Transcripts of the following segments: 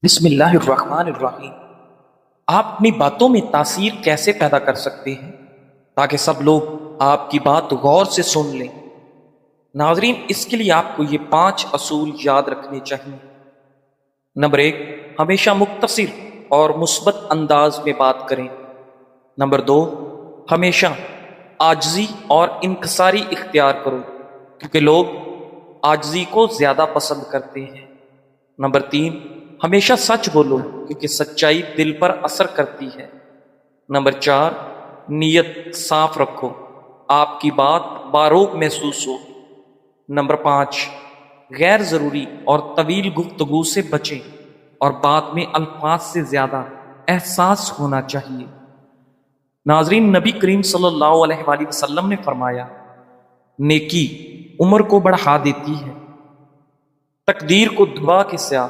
بسم اللہ الرحمن الرحیم۔ آپ اپنی باتوں میں تاثیر کیسے پیدا کر سکتے ہیں تاکہ سب لوگ آپ کی بات غور سے سن لیں؟ ناظرین، اس کے لیے آپ کو یہ 5 اصول یاد رکھنے چاہیے۔ نمبر 1، ہمیشہ مختصر اور مثبت انداز میں بات کریں۔ نمبر 2، ہمیشہ عاجزی اور انکساری اختیار کرو کیونکہ لوگ عاجزی کو زیادہ پسند کرتے ہیں۔ نمبر 3، ہمیشہ سچ بولو کیونکہ سچائی دل پر اثر کرتی ہے۔ نمبر 4، نیت صاف رکھو، آپ کی بات باروک محسوس ہو۔ نمبر 5، غیر ضروری اور طویل گفتگو سے بچیں اور بات میں الفاظ سے زیادہ احساس ہونا چاہیے۔ ناظرین، نبی کریم صلی اللہ علیہ وآلہ وسلم نے فرمایا، نیکی عمر کو بڑھا دیتی ہے، تقدیر کو دعا کے سوا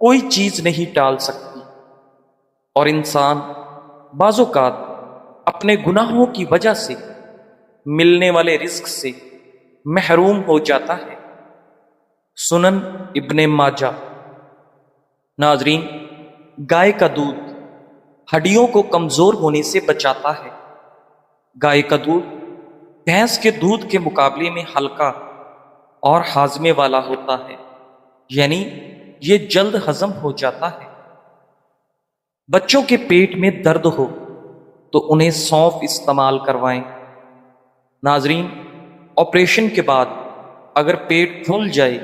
کوئی چیز نہیں ٹال سکتی، اور انسان بعض اوقات اپنے گناہوں کی وجہ سے ملنے والے رزق سے محروم ہو جاتا ہے۔ سنن ابن ماجہ۔ ناظرین، گائے کا دودھ ہڈیوں کو کمزور ہونے سے بچاتا ہے۔ گائے کا دودھ بھینس کے دودھ کے مقابلے میں ہلکا اور ہاضمے والا ہوتا ہے، یعنی یہ جلد ہضم ہو جاتا ہے۔ بچوں کے پیٹ میں درد ہو تو انہیں سونف استعمال کروائیں۔ ناظرین، آپریشن کے بعد اگر پیٹ پھول جائے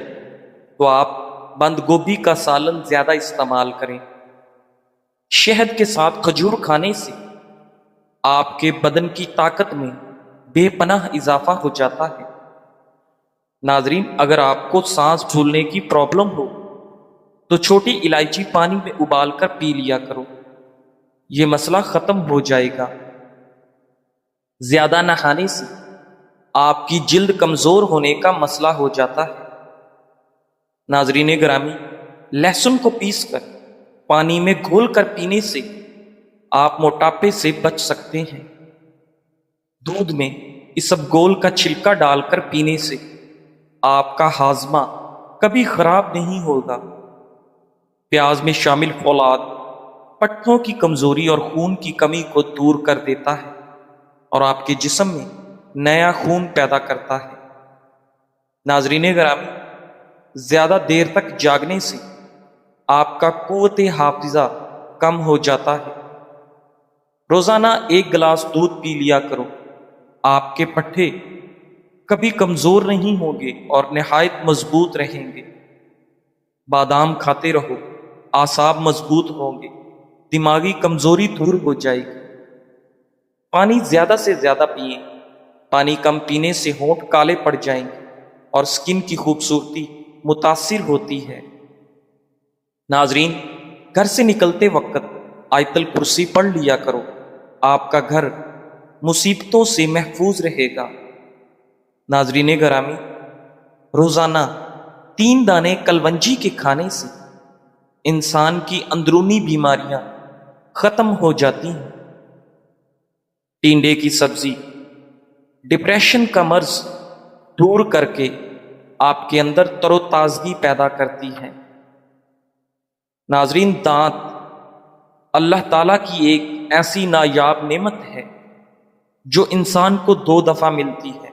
تو آپ بند گوبھی کا سالن زیادہ استعمال کریں۔ شہد کے ساتھ کھجور کھانے سے آپ کے بدن کی طاقت میں بے پناہ اضافہ ہو جاتا ہے۔ ناظرین، اگر آپ کو سانس پھولنے کی پرابلم ہو تو چھوٹی الائچی پانی میں ابال کر پی لیا کرو، یہ مسئلہ ختم ہو جائے گا۔ زیادہ نہانے سے آپ کی جلد کمزور ہونے کا مسئلہ ہو جاتا ہے۔ ناظرین گرامی، لہسن کو پیس کر پانی میں گھول کر پینے سے آپ موٹاپے سے بچ سکتے ہیں۔ دودھ میں اسبگول کا چھلکا ڈال کر پینے سے آپ کا ہاضمہ کبھی خراب نہیں ہوگا۔ پیاز میں شامل فولاد پٹھوں کی کمزوری اور خون کی کمی کو دور کر دیتا ہے اور آپ کے جسم میں نیا خون پیدا کرتا ہے۔ ناظرین گرامی، زیادہ دیر تک جاگنے سے آپ کا قوت حافظہ کم ہو جاتا ہے۔ روزانہ 1 گلاس دودھ پی لیا کرو، آپ کے پٹھے کبھی کمزور نہیں ہوں گے اور نہایت مضبوط رہیں گے۔ بادام کھاتے رہو، اعصاب مضبوط ہوں گے، دماغی کمزوری دور ہو جائے گی۔ پانی زیادہ سے زیادہ پئیں، پانی کم پینے سے ہونٹ کالے پڑ جائیں گے اور سکن کی خوبصورتی متاثر ہوتی ہے۔ ناظرین، گھر سے نکلتے وقت آیت الکرسی پڑھ لیا کرو، آپ کا گھر مصیبتوں سے محفوظ رہے گا۔ ناظرین گرامی، روزانہ 3 دانے کلونجی کے کھانے سے انسان کی اندرونی بیماریاں ختم ہو جاتی ہیں۔ ٹینڈے کی سبزی ڈپریشن کا مرض دور کر کے آپ کے اندر تر و تازگی پیدا کرتی ہے۔ ناظرین، دانت اللہ تعالیٰ کی ایک ایسی نایاب نعمت ہے جو انسان کو 2 دفعہ ملتی ہے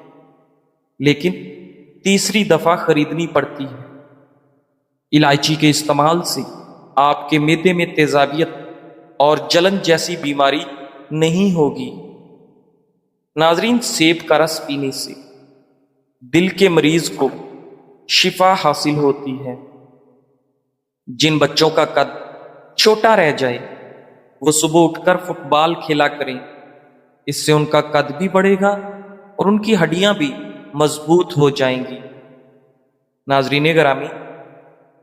لیکن تیسری دفعہ خریدنی پڑتی ہے۔ الائچی کے استعمال سے آپ کے معدے میں تیزابیت اور جلن جیسی بیماری نہیں ہوگی۔ ناظرین، سیب کا رس پینے سے دل کے مریض کو شفا حاصل ہوتی ہے۔ جن بچوں کا قد چھوٹا رہ جائے وہ صبح اٹھ کر فٹ بال کھیلا کریں، اس سے ان کا قد بھی بڑھے گا اور ان کی ہڈیاں بھی مضبوط ہو جائیں گی۔ ناظرین گرامی،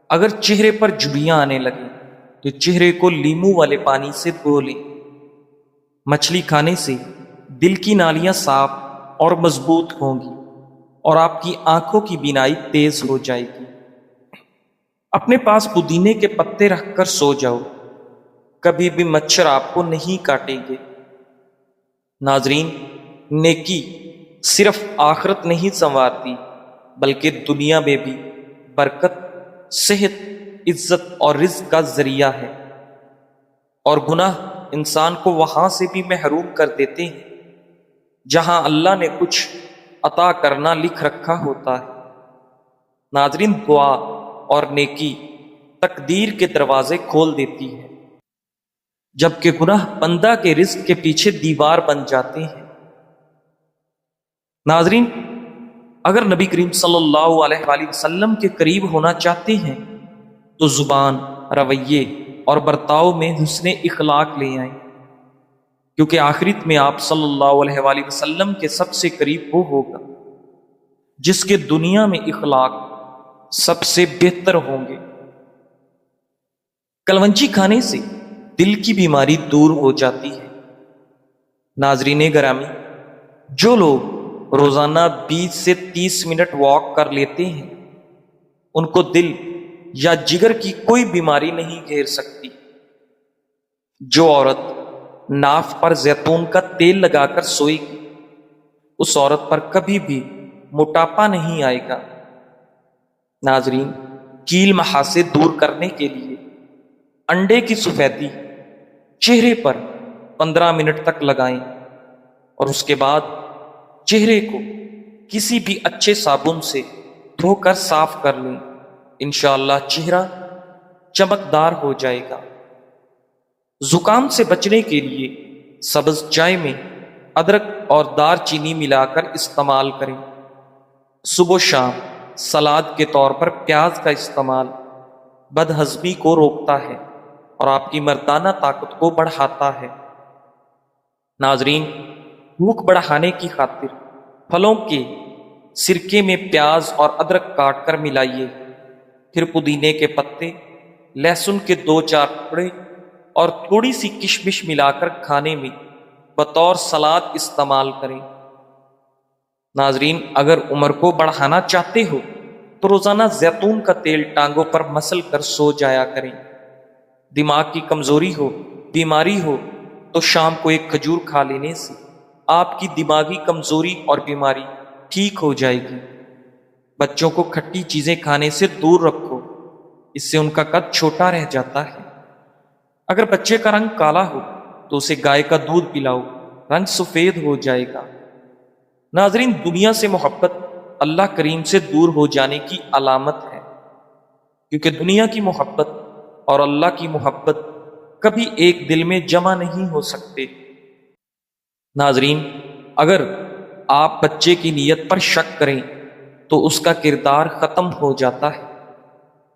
اگر چہرے پر جھریاں آنے لگیں تو چہرے کو لیموں والے پانی سے دھو لیں۔ مچھلی کھانے سے دل کی نالیاں صاف اور مضبوط ہوں گی اور آپ کی آنکھوں کی بینائی تیز ہو جائے گی۔ اپنے پاس پودینے کے پتے رکھ کر سو جاؤ، کبھی بھی مچھر آپ کو نہیں کاٹیں گے۔ ناظرین، نیکی صرف آخرت نہیں سنوارتی بلکہ دنیا میں بھی برکت، صحت، عزت اور رزق کا ذریعہ ہے، اور گناہ انسان کو وہاں سے بھی محروم کر دیتے ہیں جہاں اللہ نے کچھ عطا کرنا لکھ رکھا ہوتا ہے۔ ناظرین، دعا اور نیکی تقدیر کے دروازے کھول دیتی ہے، جبکہ گناہ بندہ کے رزق کے پیچھے دیوار بن جاتے ہیں۔ ناظرین، اگر نبی کریم صلی اللہ علیہ وآلہ وسلم کے قریب ہونا چاہتے ہیں تو زبان، رویے اور برتاؤ میں حسن اخلاق لے آئیں، کیونکہ آخرت میں آپ صلی اللہ علیہ وآلہ وسلم کے سب سے قریب وہ ہوگا جس کے دنیا میں اخلاق سب سے بہتر ہوں گے۔ کلونجی کھانے سے دل کی بیماری دور ہو جاتی ہے۔ ناظرین گرامی، جو لوگ روزانہ 20 سے 30 منٹ واک کر لیتے ہیں ان کو دل یا جگر کی کوئی بیماری نہیں گھیر سکتی۔ جو عورت ناف پر زیتون کا تیل لگا کر سوئے گی اس عورت پر کبھی بھی موٹاپا نہیں آئے گا۔ ناظرین، کیل محاسے دور کرنے کے لیے انڈے کی سفیدی چہرے پر 15 منٹ تک لگائیں اور اس کے بعد چہرے کو کسی بھی اچھے صابن سے دھو کر صاف کر لیں، انشاءاللہ چہرہ چمکدار ہو جائے گا۔ زکام سے بچنے کے لیے سبز چائے میں ادرک اور دار چینی ملا کر استعمال کریں۔ صبح و شام سلاد کے طور پر پیاز کا استعمال بدہضمی کو روکتا ہے اور آپ کی مردانہ طاقت کو بڑھاتا ہے۔ ناظرین، بھوک بڑھانے کی خاطر پھلوں کے سرکے میں پیاز اور ادرک کاٹ کر ملائیے، پھر پودینے کے پتے، لہسن کے 2-4 ٹکڑے اور تھوڑی سی کشمش ملا کر کھانے میں بطور سلاد استعمال کریں۔ ناظرین، اگر عمر کو بڑھانا چاہتے ہو تو روزانہ زیتون کا تیل ٹانگوں پر مسل کر سو جایا کریں۔ دماغ کی کمزوری ہو، بیماری ہو تو شام کو ایک کھجور کھا لینے سے آپ کی دماغی کمزوری اور بیماری ٹھیک ہو جائے گی۔ بچوں کو کھٹی چیزیں کھانے سے دور رکھو، اس سے ان کا قد چھوٹا رہ جاتا ہے۔ اگر بچے کا رنگ کالا ہو تو اسے گائے کا دودھ پلاؤ، رنگ سفید ہو جائے گا۔ ناظرین، دنیا سے محبت اللہ کریم سے دور ہو جانے کی علامت ہے، کیونکہ دنیا کی محبت اور اللہ کی محبت کبھی ایک دل میں جمع نہیں ہو سکتے۔ ناظرین، اگر آپ بچے کی نیت پر شک کریں تو اس کا کردار ختم ہو جاتا ہے۔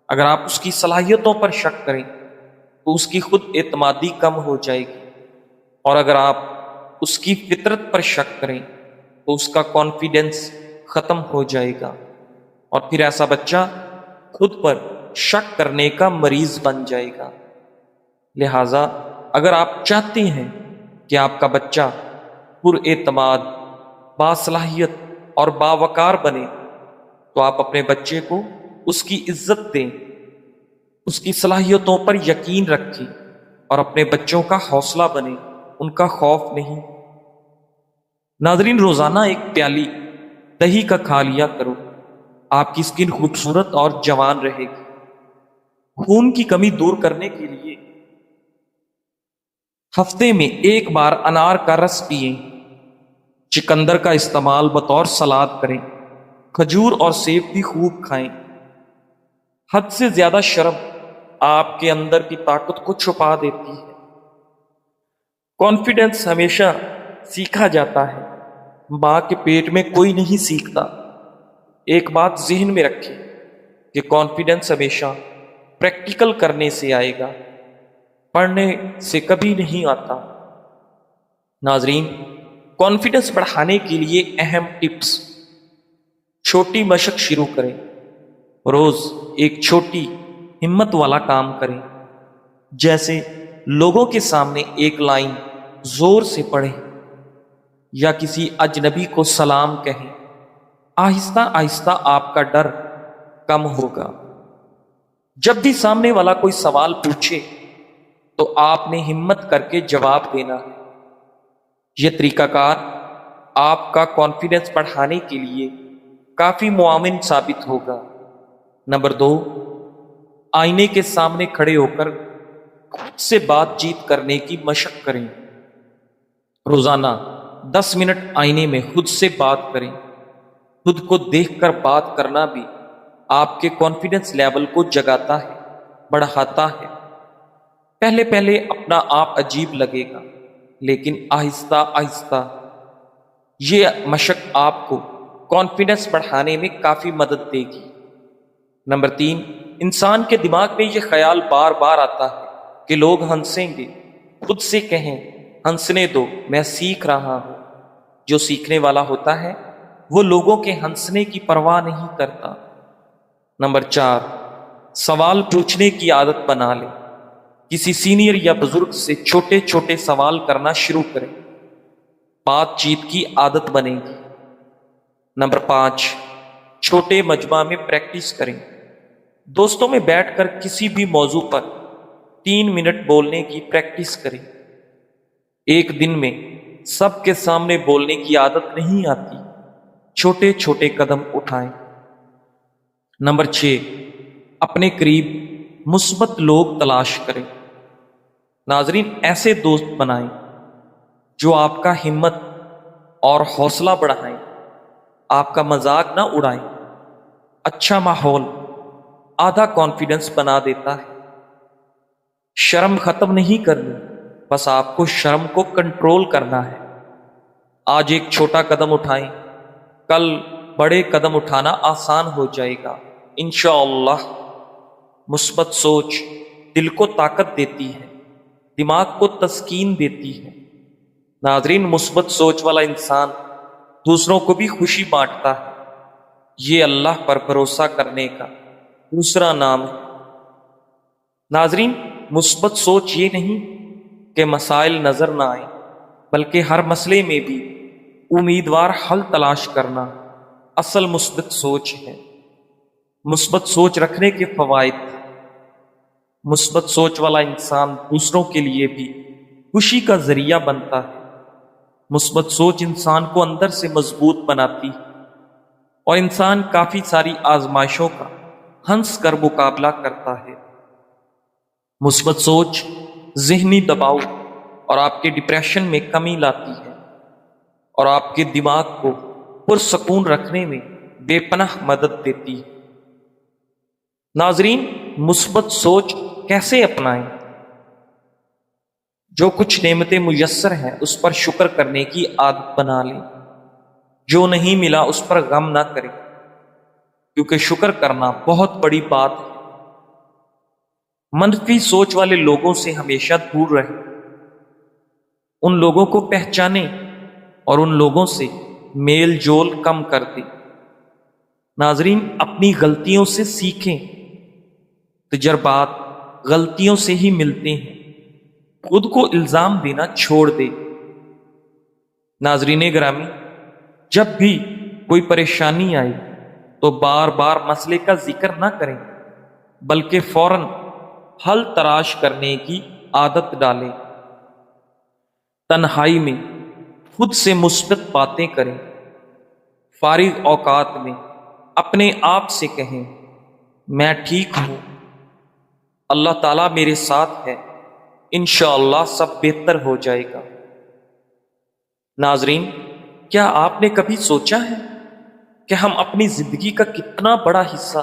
اگر آپ اس کی صلاحیتوں پر شک کریں تو اس کی خود اعتمادی کم ہو جائے گی، اور اگر آپ اس کی فطرت پر شک کریں تو اس کا کانفیڈنس ختم ہو جائے گا، اور پھر ایسا بچہ خود پر شک کرنے کا مریض بن جائے گا۔ لہذا اگر آپ چاہتے ہیں کہ آپ کا بچہ پر اعتماد، باصلاحیت اور باوقار بنے تو آپ اپنے بچے کو اس کی عزت دیں، اس کی صلاحیتوں پر یقین رکھیں اور اپنے بچوں کا حوصلہ بنیں، ان کا خوف نہیں۔ ناظرین، روزانہ ایک پیالی دہی کا کھا لیا کرو، آپ کی اسکن خوبصورت اور جوان رہے گی۔ خون کی کمی دور کرنے کے لیے ہفتے میں ایک بار انار کا رس پئیں، چقندر کا استعمال بطور سلاد کریں، کھجور اور سیب بھی خوب کھائیں۔ حد سے زیادہ شرم آپ کے اندر کی طاقت کو چھپا دیتی ہے۔ کانفیڈنس ہمیشہ سیکھا جاتا ہے، ماں کے پیٹ میں کوئی نہیں سیکھتا۔ ایک بات ذہن میں رکھیں کہ کانفیڈنس ہمیشہ پریکٹیکل کرنے سے آئے گا، پڑھنے سے کبھی نہیں آتا۔ ناظرین، کانفیڈنس بڑھانے کے لیے اہم ٹپس: چھوٹی مشق شروع کریں، روز ایک چھوٹی ہمت والا کام کریں، جیسے لوگوں کے سامنے ایک لائن زور سے پڑھیں یا کسی اجنبی کو سلام کہیں۔ آہستہ آہستہ آپ کا ڈر کم ہوگا۔ جب بھی سامنے والا کوئی سوال پوچھے تو آپ نے ہمت کر کے جواب دینا ہے۔ یہ طریقہ کار آپ کا کانفیڈنس بڑھانے کے لیے کافی معاون ثابت ہوگا۔ نمبر 2، آئینے کے سامنے کھڑے ہو کر خود سے بات چیت کرنے کی مشق کریں۔ روزانہ 10 منٹ آئینے میں خود سے بات کریں۔ خود کو دیکھ کر بات کرنا بھی آپ کے کانفیڈنس لیول کو جگاتا ہے، بڑھاتا ہے۔ پہلے پہلے اپنا آپ عجیب لگے گا، لیکن آہستہ آہستہ یہ مشق آپ کو کانفیڈنس بڑھانے میں کافی مدد دے گی۔ نمبر 3، انسان کے دماغ میں یہ خیال بار بار آتا ہے کہ لوگ ہنسیں گے۔ خود سے کہیں، ہنسنے دو، میں سیکھ رہا ہوں۔ جو سیکھنے والا ہوتا ہے وہ لوگوں کے ہنسنے کی پرواہ نہیں کرتا۔ نمبر 4، سوال پوچھنے کی عادت بنا لیں۔ کسی سینئر یا بزرگ سے چھوٹے چھوٹے سوال کرنا شروع کریں، بات چیت کی عادت بنے گی۔ نمبر 5، چھوٹے مجمع میں پریکٹس کریں۔ دوستوں میں بیٹھ کر کسی بھی موضوع پر 3 منٹ بولنے کی پریکٹس کریں۔ ایک دن میں سب کے سامنے بولنے کی عادت نہیں آتی، چھوٹے چھوٹے قدم اٹھائیں۔ نمبر 6، اپنے قریب مثبت لوگ تلاش کریں۔ ناظرین، ایسے دوست بنائیں جو آپ کا ہمت اور حوصلہ بڑھائیں، آپ کا مذاق نہ اڑائیں۔ اچھا ماحول آدھا کانفیڈنس بنا دیتا ہے۔ شرم ختم نہیں کرنی، بس آپ کو شرم کو کنٹرول کرنا ہے۔ آج ایک چھوٹا قدم اٹھائیں، کل بڑے قدم اٹھانا آسان ہو جائے گا انشاءاللہ۔ مثبت سوچ دل کو طاقت دیتی ہے، دماغ کو تسکین دیتی ہے۔ ناظرین، مثبت سوچ والا انسان دوسروں کو بھی خوشی بانٹتا ہے۔ یہ اللہ پر بھروسہ کرنے کا دوسرا نام ہے۔ ناظرین، مثبت سوچ یہ نہیں کہ مسائل نظر نہ آئیں، بلکہ ہر مسئلے میں بھی امیدوار حل تلاش کرنا اصل مثبت سوچ ہے۔ مثبت سوچ رکھنے کے فوائد: مثبت سوچ والا انسان دوسروں کے لیے بھی خوشی کا ذریعہ بنتا ہے۔ مثبت سوچ انسان کو اندر سے مضبوط بناتی ہے اور انسان کافی ساری آزمائشوں کا ہنس کر مقابلہ کرتا ہے۔ مثبت سوچ ذہنی دباؤ اور آپ کے ڈپریشن میں کمی لاتی ہے اور آپ کے دماغ کو پرسکون رکھنے میں بے پناہ مدد دیتی ہے۔ ناظرین، مثبت سوچ کیسے اپنائیں؟ جو کچھ نعمتیں میسر ہیں اس پر شکر کرنے کی عادت بنا لیں۔ جو نہیں ملا اس پر غم نہ کریں، کیونکہ شکر کرنا بہت بڑی بات ہے۔ منفی سوچ والے لوگوں سے ہمیشہ دور رہیں۔ ان لوگوں کو پہچانیں اور ان لوگوں سے میل جول کم کر دیں۔ ناظرین، اپنی غلطیوں سے سیکھیں۔ تجربات غلطیوں سے ہی ملتے ہیں۔ خود کو الزام دینا چھوڑ دیں۔ ناظرین گرامی، جب بھی کوئی پریشانی آئے تو بار بار مسئلے کا ذکر نہ کریں، بلکہ فوراً حل تلاش کرنے کی عادت ڈالیں۔ تنہائی میں خود سے مثبت باتیں کریں۔ فارغ اوقات میں اپنے آپ سے کہیں، میں ٹھیک ہوں، اللہ تعالیٰ میرے ساتھ ہے، انشاءاللہ سب بہتر ہو جائے گا۔ ناظرین، کیا آپ نے کبھی سوچا ہے کہ ہم اپنی زندگی کا کتنا بڑا حصہ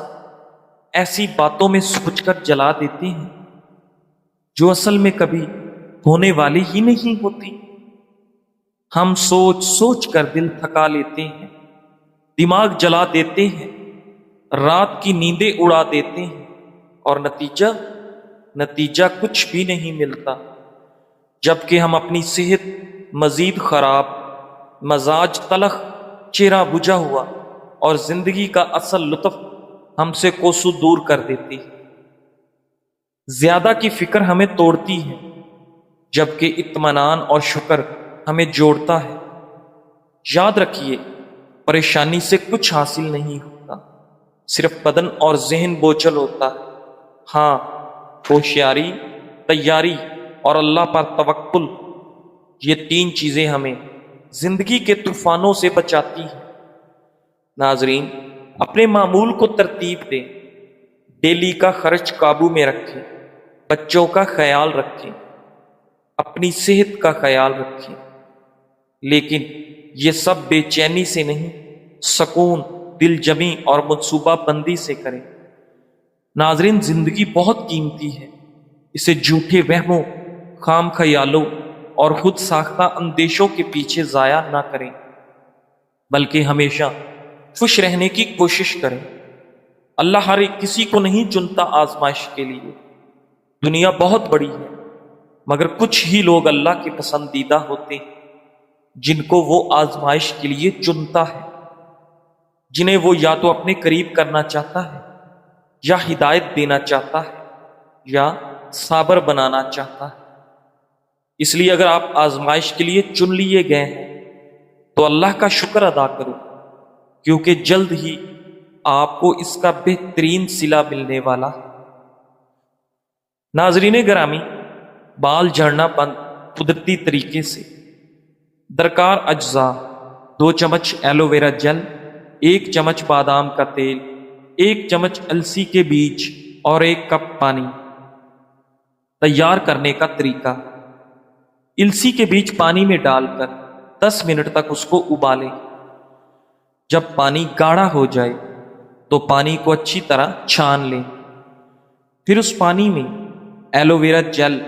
ایسی باتوں میں سوچ کر جلا دیتے ہیں جو اصل میں کبھی ہونے والی ہی نہیں ہوتی؟ ہم سوچ سوچ کر دل تھکا لیتے ہیں، دماغ جلا دیتے ہیں، رات کی نیندیں اڑا دیتے ہیں، اور نتیجہ کچھ بھی نہیں ملتا، جبکہ ہم اپنی صحت مزید خراب، مزاج تلخ، چہرہ بجھا ہوا اور زندگی کا اصل لطف ہم سے کوسوں دور کر دیتی ہے۔ زیادہ کی فکر ہمیں توڑتی ہے، جبکہ اطمینان اور شکر ہمیں جوڑتا ہے۔ یاد رکھیے، پریشانی سے کچھ حاصل نہیں ہوتا، صرف بدن اور ذہن بوجھل ہوتا ہے۔ ہاں، ہوشیاری، تیاری اور اللہ پر توکل، یہ 3 چیزیں ہمیں زندگی کے طوفانوں سے بچاتی ہیں۔ ناظرین، اپنے معمول کو ترتیب دیں، ڈیلی کا خرچ قابو میں رکھیں، بچوں کا خیال رکھیں، اپنی صحت کا خیال رکھیں، لیکن یہ سب بے چینی سے نہیں، سکون، دل جمی اور منصوبہ بندی سے کریں۔ ناظرین، زندگی بہت قیمتی ہے، اسے جھوٹے وہموں، خام خیالوں اور خود ساختہ اندیشوں کے پیچھے ضائع نہ کریں، بلکہ ہمیشہ خوش رہنے کی کوشش کریں۔ اللہ ہر ایک کسی کو نہیں چنتا آزمائش کے لیے۔ دنیا بہت بڑی ہے، مگر کچھ ہی لوگ اللہ کے پسندیدہ ہوتے ہیں جن کو وہ آزمائش کے لیے چنتا ہے، جنہیں وہ یا تو اپنے قریب کرنا چاہتا ہے، یا ہدایت دینا چاہتا ہے، یا صابر بنانا چاہتا ہے۔ اس لیے اگر آپ آزمائش کے لیے چن لیے گئے ہیں تو اللہ کا شکر ادا کرو، کیونکہ جلد ہی آپ کو اس کا بہترین صلہ ملنے والا ہے۔ ناظرین گرامی، بال جھڑنا بند قدرتی طریقے سے۔ درکار اجزاء: 2 چمچ ایلو ویرا جل، 1 چمچ بادام کا تیل، 1 چمچ السی کے بیج اور 1 کپ پانی۔ تیار کرنے کا طریقہ: السی کے بیج پانی میں ڈال کر 10 منٹ تک اس کو ابالیں۔ جب پانی گاڑھا ہو جائے تو پانی کو اچھی طرح چھان لیں، پھر اس پانی میں ایلو ویرا جل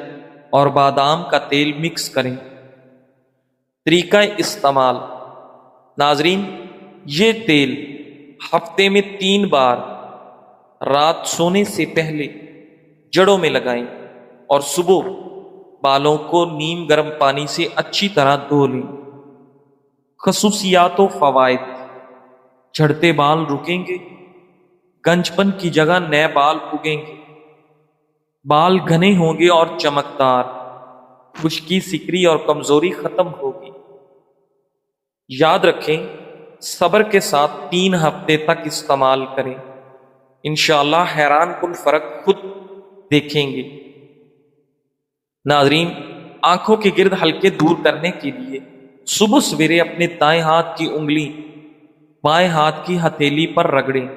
اور بادام کا تیل مکس کریں۔ طریقہ استعمال: ناظرین، یہ تیل ہفتے میں 3 بار رات سونے سے پہلے جڑوں میں لگائیں اور صبح بالوں کو نیم گرم پانی سے اچھی طرح دھو لیں۔ خصوصیات و فوائد: جھڑتے بال رکیں گے، گنج پن کی جگہ نئے بال اگیں گے، بال گھنے ہوں گے اور چمکدار، خشکی، سکری اور کمزوری ختم ہوگی۔ یاد رکھیں، صبر کے ساتھ 3 ہفتے تک استعمال کریں، انشاءاللہ حیران کن فرق خود دیکھیں گے۔ ناظرین، آنکھوں کے گرد حلقے دور کرنے کے لیے صبح سویرے اپنے دائیں ہاتھ کی انگلی بائیں ہاتھ کی ہتھیلی پر رگڑیں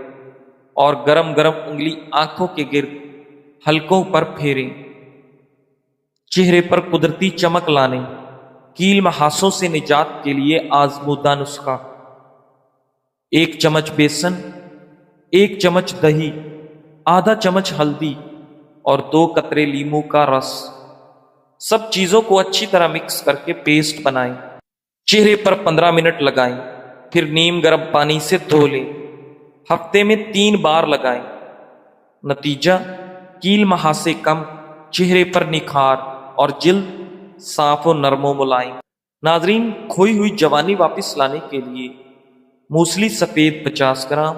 اور گرم گرم انگلی آنکھوں کے گرد حلقوں پر پھیریں۔ چہرے پر قدرتی چمک لانے، کیل محاسوں سے نجات کے لیے آزمودہ نسخہ: 1 چمچ بیسن، 1 چمچ دہی، آدھا چمچ ہلدی اور 2 قطرے لیموں کا رس۔ سب چیزوں کو اچھی طرح مکس کر کے پیسٹ بنائیں۔ چہرے پر 15 منٹ لگائیں، پھر نیم گرم پانی سے دھو لیں۔ ہفتے میں 3 بار لگائیں۔ نتیجہ: کیل محاسے کم، چہرے پر نکھار اور جلد صاف و نرم و ملائم۔ ناظرین، کھوئی ہوئی جوانی واپس لانے کے لیے موسلی سفید 50 گرام،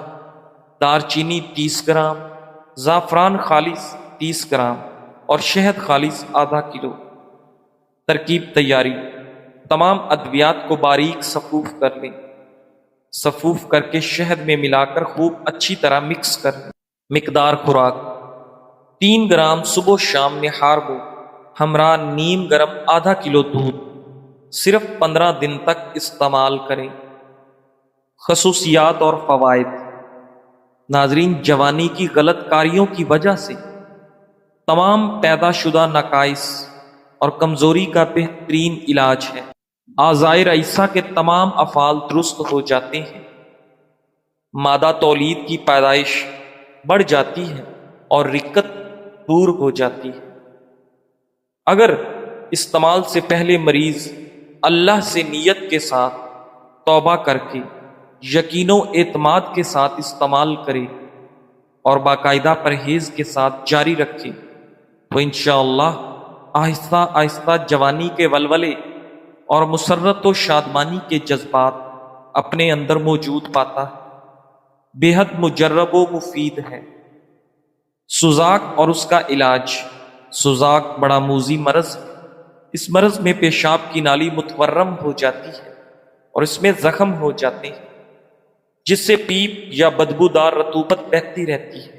دار چینی 30 گرام، زعفران خالص 30 گرام اور شہد خالص آدھا کلو۔ ترکیب تیاری: تمام ادویات کو باریک صفوف کر لیں، صفوف کر کے شہد میں ملا کر خوب اچھی طرح مکس کر لیں۔ مقدار خوراک: 3 گرام صبح و شام نہار ہو، ہمراہ نیم گرم آدھا کلو دودھ۔ صرف 15 دن تک استعمال کریں۔ خصوصیات اور فوائد: ناظرین، جوانی کی غلط کاریوں کی وجہ سے تمام پیدا شدہ نقائص اور کمزوری کا بہترین علاج ہے۔ اعضائے رئیسہ کے تمام افعال درست ہو جاتے ہیں، مادہ تولید کی پیدائش بڑھ جاتی ہے اور رکت دور ہو جاتی ہے۔ اگر استعمال سے پہلے مریض اللہ سے نیت کے ساتھ توبہ کر کے یقین و اعتماد کے ساتھ استعمال کرے اور باقاعدہ پرہیز کے ساتھ جاری رکھے تو انشاءاللہ آہستہ آہستہ جوانی کے ولولے اور مسرت و شادمانی کے جذبات اپنے اندر موجود پاتا ہے۔ بے حد مجرب و مفید ہے۔ سوزاک اور اس کا علاج۔ سوزاک بڑا موذی مرض ہے۔ اس مرض میں پیشاب کی نالی متورم ہو جاتی ہے اور اس میں زخم ہو جاتے ہیں، جس سے پیپ یا بدبودار رطوبت بہتی رہتی ہے۔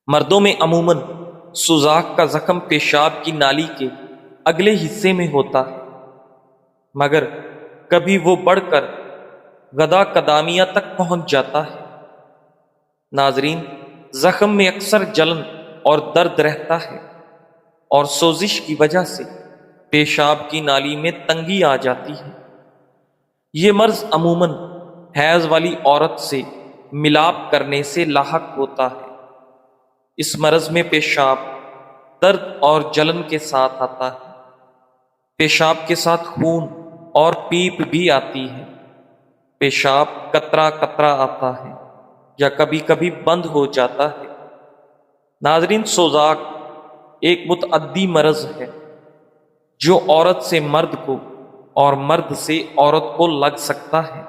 مردوں میں عموماً سوزاک کا زخم پیشاب کی نالی کے اگلے حصے میں ہوتا ہے، مگر کبھی وہ بڑھ کر غدہ قدامیہ تک پہنچ جاتا ہے۔ ناظرین، زخم میں اکثر جلن اور درد رہتا ہے، اور سوزش کی وجہ سے پیشاب کی نالی میں تنگی آ جاتی ہے۔ یہ مرض عموماً حیض والی عورت سے ملاپ کرنے سے لاحق ہوتا ہے۔ اس مرض میں پیشاب درد اور جلن کے ساتھ آتا ہے۔ پیشاب کے ساتھ خون اور پیپ بھی آتی ہے۔ پیشاب قطرہ قطرہ آتا ہے یا کبھی کبھی بند ہو جاتا ہے۔ ناظرین، سوزاک ایک متعدی مرض ہے جو عورت سے مرد کو اور مرد سے عورت کو لگ سکتا ہے۔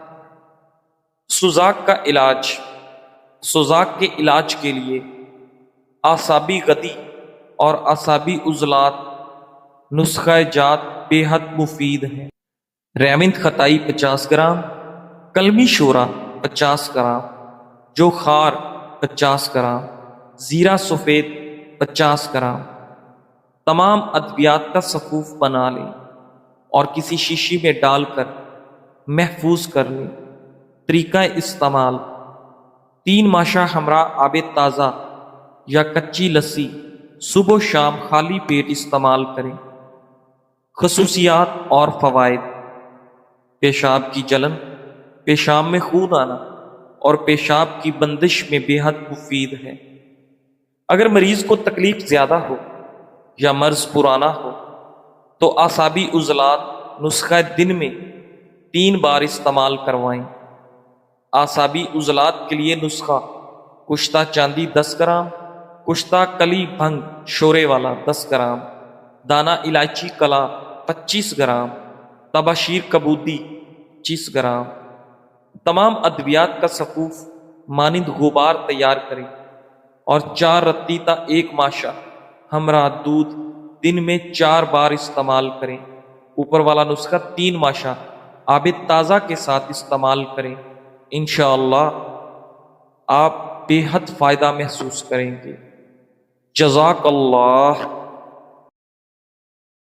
سوزاک کا علاج: سوزاک کے علاج کے لیے اعصابی غدی اور اعصابی عضلات نسخہ جات بے حد مفید ہیں۔ ریوند خطائی 50 گرام، کلمی شورا 50 گرام، جو خار 50 گرام، زیرہ سفید 50 گرام۔ تمام ادویات کا صفوف بنا لیں اور کسی شیشی میں ڈال کر محفوظ کر لیں۔ طریقہ استعمال: 3 ماشا ہمراہ آب تازہ یا کچی لسی صبح و شام خالی پیٹ استعمال کریں۔ خصوصیات اور فوائد: پیشاب کی جلن، پیشاب میں خون آنا اور پیشاب کی بندش میں بے حد مفید ہے۔ اگر مریض کو تکلیف زیادہ ہو یا مرض پرانا ہو تو اعصابی عضلات نسخہ دن میں 3 بار استعمال کروائیں۔ اعصابی عضلات کے لیے نسخہ: کشتہ چاندی 10 گرام، کشتہ کلی بھنگ شورے والا 10 گرام، دانہ الائچی کلا 25 گرام، تباشیر کبودی 25 گرام۔ تمام ادویات کا صفوف مانند غبار تیار کریں اور 4 رتی تا 1 ماشا ہمراہ دودھ دن میں 4 بار استعمال کریں۔ اوپر والا نسخہ 3 ماشا آب تازہ کے ساتھ استعمال کریں۔ انشاءاللہ آپ بے حد فائدہ محسوس کریں گے۔ جزاک اللہ۔